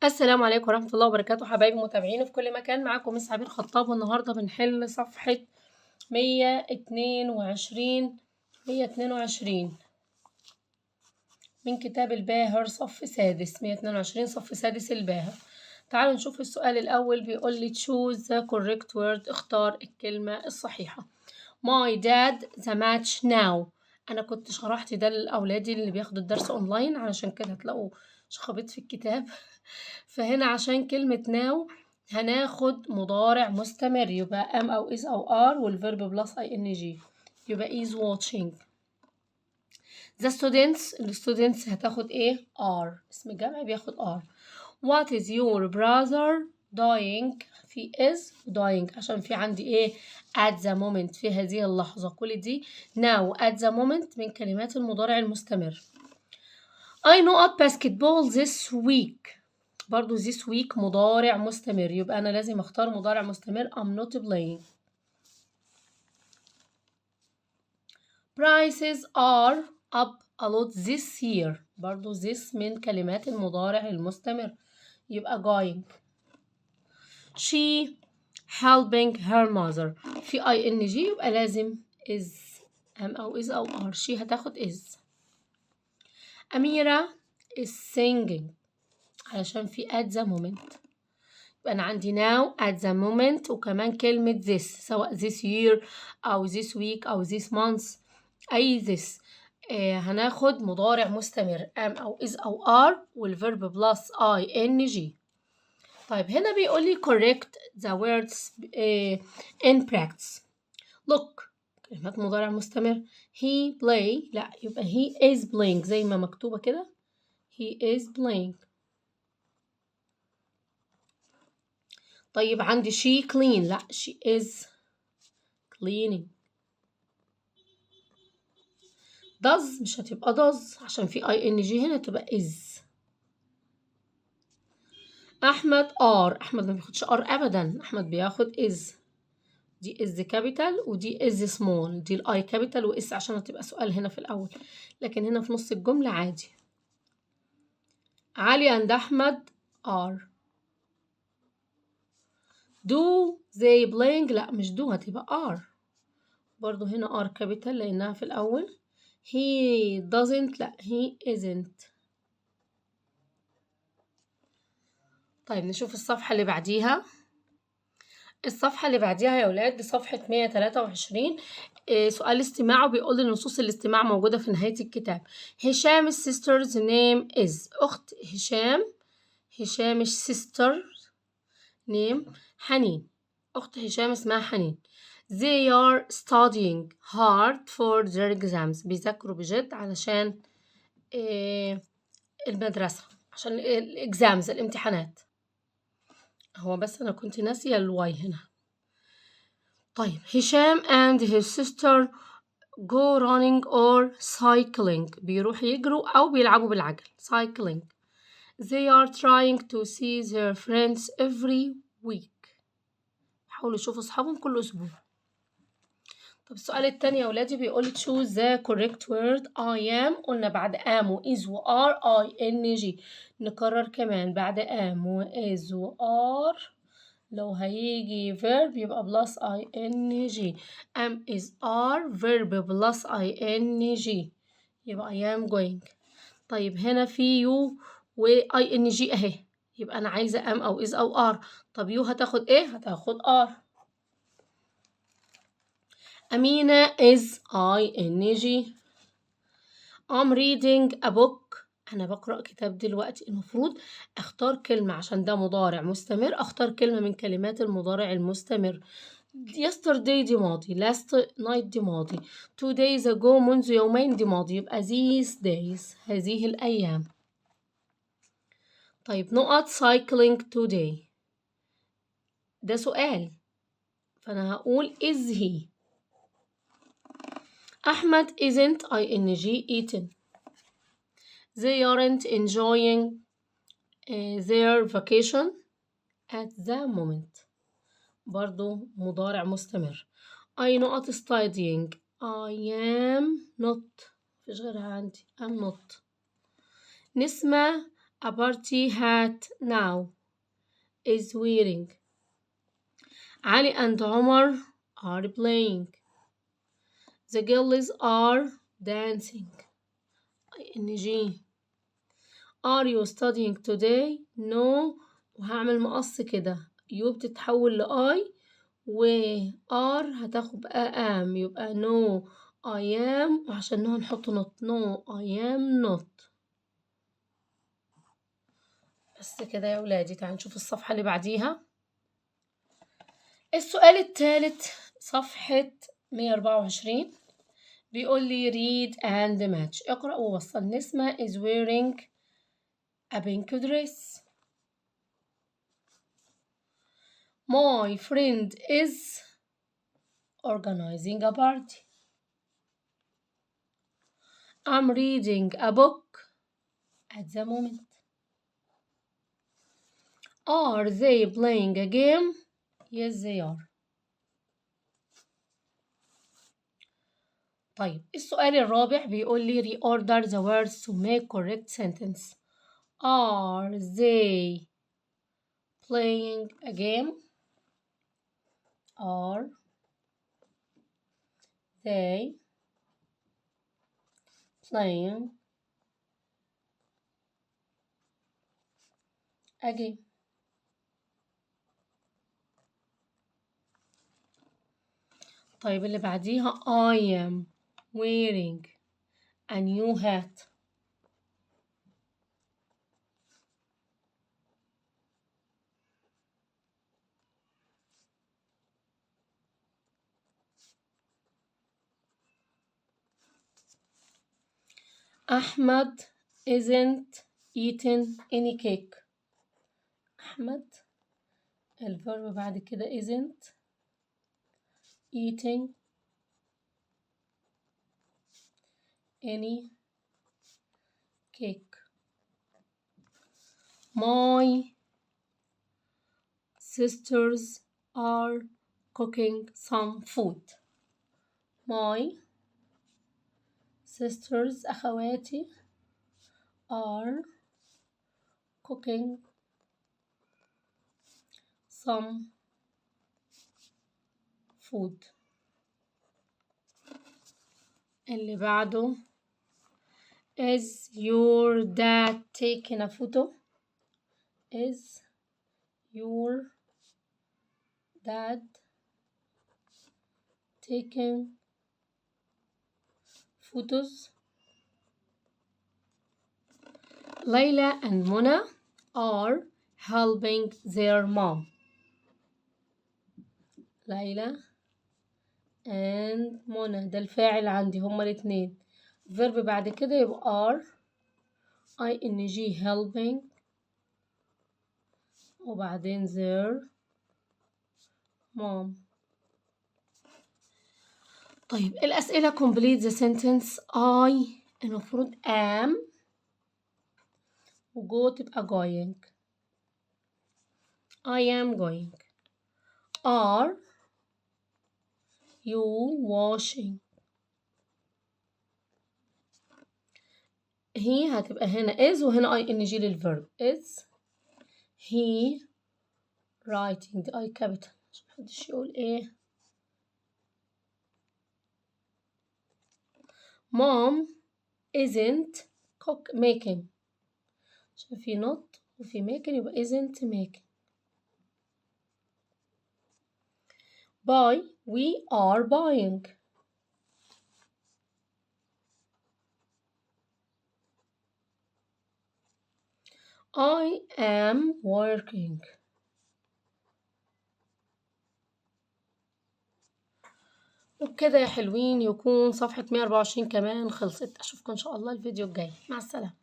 السلام عليكم ورحمة الله وبركاته حبايبي متابعيني في كل مكان. معاكم مس عبير خطاب، والنهاردة بنحل صفحة 122 من كتاب الباهر صف سادس. 122 صف سادس الباهر. تعالوا نشوف السؤال الأول. بيقول لي choose the correct word، اختار الكلمة الصحيحة. My dad the match now. أنا كنت شرحت ده لأولادي اللي بياخدوا الدرس أونلاين، علشان كده هتلاقوا شخبيط في الكتاب. فهنا عشان كلمة now هناخد مضارع مستمر، يبقى am أو is أو are والverb بلس ing، يبقى is watching. the students هتاخد ايه؟ are، اسم الجمع بياخد are. what is your brother doing؟ في is doing عشان في عندي ايه؟ at the moment، في هذه اللحظة. كل دي now at the moment من كلمات المضارع المستمر. I know at basketball this week، برضو this week مضارع مستمر، يبقى أنا لازم أختار مضارع مستمر. I'm not playing. Prices are up a lot this year، برضو this من كلمات المضارع المستمر، يبقى going. She helping her mother، في ing يبقى لازم is am أو is أو are. she هتاخد is. أميرة is singing علشان في at the moment، يبقى أنا عندي now at the moment وكمان كلمة this، سواء this year أو this week أو this month، أي this. هناخد مضارع مستمر am أو is أو are والverb plus ing. طيب هنا بيقول لي correct the words in practice. look كلمات مضارع مستمر. he play، لا يبقى he is playing زي ما مكتوبة كده، he is playing. طيب عندي she clean، لا she is cleaning. does مش هتبقى does عشان في ing هنا، تبقى is. أحمد are، أحمد ما بياخدش are أبدا، أحمد بياخد is. دي is capital ودي is small، دي الاي capital واس عشان هتبقى سؤال هنا في الأول، لكن هنا في نص الجملة عادي. علي and أحمد are. do they playing، لا مش do هتبقى are، برضو هنا are capital لأنها في الأول. he doesn't، لا he isn't. طيب نشوف الصفحة اللي بعديها. الصفحة اللي بعديها يا ولاد دي صفحة 123. سؤال استماع، وبيقول لي نصوص الاستماع موجودة في نهاية الكتاب. هشام sister's name is، أخت هشام، هشام sister name حنين، أخت هشام اسمها حنين. they are studying hard for their exams، بيذاكروا بجد علشان المدرسة، عشان الإكزامز الامتحانات. هو بس أنا كنت ناسية الواي هنا. طيب هشام and his sister go running or cycling، بيروحوا يجروا أو بيلعبوا بالعجل، cycling. they are trying to see their friends every week، حاولوا يشوفوا أصحابهم كل أسبوع. طب السؤال التاني يا ولادي بيقول choose the correct word. I am، قلنا بعد am و is و are ing. نكرر كمان بعد am و is و are لو هيجي verb يبقى plus ing. am is are verb plus ing يبقى I am going. طيب هنا في you و ing اهي، يبقى أنا عايزة am أو is أو are. طب you هتاخد ايه؟ هتاخد are. أمينة is ing. I'm reading a book، أنا بقرأ كتاب دلوقتي. المفروض أختار كلمة عشان ده مضارع مستمر، أختار كلمة من كلمات المضارع المستمر. yesterday دي ماضي، last night دي ماضي، 2 days ago منذ يومين دي ماضي، يبقى these days هذه الأيام. طيب نقط cycling today ده سؤال، فأنا هقول is he. أحمد isn't ing eaten. they aren't enjoying their vacation at the moment، برضو مضارع مستمر. I not studying، I am not، مفيش غيرها عندي am not. نسمة a party hat now is wearing. Ali and Omar are playing. The girls are dancing. ING. Are you studying today? No. وهعمل مقص كده. يو بتتحول لآي و are هتاخد بقى am يبقى no I am وعشان نو هنحط not. No I am not. بس كده يا ولادي. تعالوا نشوف الصفحة اللي بعديها. السؤال الثالث صفحة 124 بيقول لي read and match. اقرأ ووصل. نسمة is wearing a pink dress. My friend is organizing a party. I'm reading a book at the moment. Are they playing a game? Yes, they are. طيب السؤال الرابع بيقول لي reorder the words to make correct sentence. Are they playing a game? Are they playing a game? طيب اللي بعديها I am wearing a new hat. Ahmed isn't eating any cake. أحمد الفيرب بعد كده isn't eating any cake. My sisters are cooking some food. My sisters أخواتي are cooking some food. اللي بعده is your dad taking a photo? Is your dad taking photos? Layla and Mona are helping their mom. Layla and Mona ده الفاعل عندي هما الاتنين. الفيرب بعد كده يبقى are ing helping وبعدين their mom. طيب الأسئلة complete the sentence. I المفروض am وجو تبقى going. I am going. Are you washing? he هتبقى هنا is وهنا ing للverb. is he writing the I capital عشان محدش يقول ايه. mom isn't making عشان في not وفي making يبقى isn't making. buy we are buying. I am working. وبكده يا حلوين يكون صفحة 124 كمان خلصت. أشوفكم إن شاء الله الفيديو الجاي. مع السلامة.